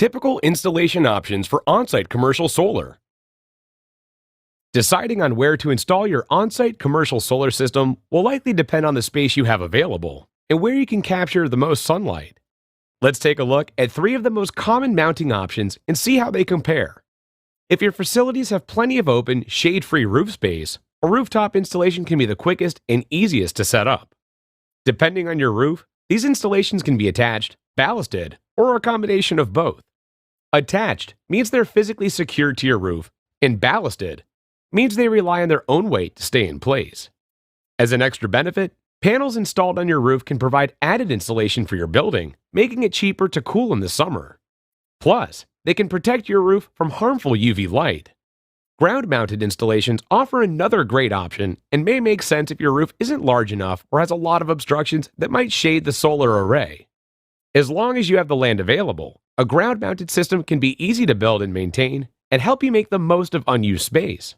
Typical installation options for on-site commercial solar. Deciding on where to install your on-site commercial solar system will likely depend on the space you have available and where you can capture the most sunlight. Let's take a look at 3 of the most common mounting options and see how they compare. If your facilities have plenty of open, shade-free roof space, a rooftop installation can be the quickest and easiest to set up. Depending on your roof, these installations can be attached, ballasted, or a combination of both. Attached means they're physically secured to your roof, and ballasted means they rely on their own weight to stay in place. As an extra benefit, panels installed on your roof can provide added insulation for your building, making it cheaper to cool in the summer. Plus, they can protect your roof from harmful UV light. Ground-mounted installations offer another great option and may make sense if your roof isn't large enough or has a lot of obstructions that might shade the solar array. As long as you have the land available, a ground-mounted system can be easy to build and maintain and help you make the most of unused space.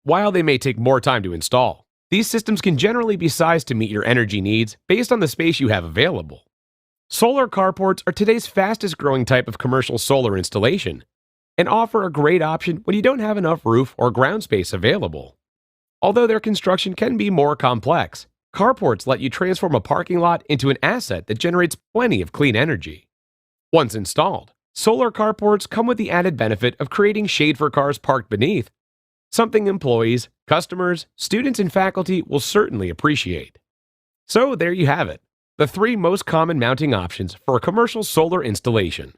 While they may take more time to install, these systems can generally be sized to meet your energy needs based on the space you have available. Solar carports are today's fastest growing type of commercial solar installation and offer a great option when you don't have enough roof or ground space available. Although their construction can be more complex, carports let you transform a parking lot into an asset that generates plenty of clean energy. Once installed, solar carports come with the added benefit of creating shade for cars parked beneath, something employees, customers, students, and faculty will certainly appreciate. So there you have it, the 3 most common mounting options for a commercial solar installation.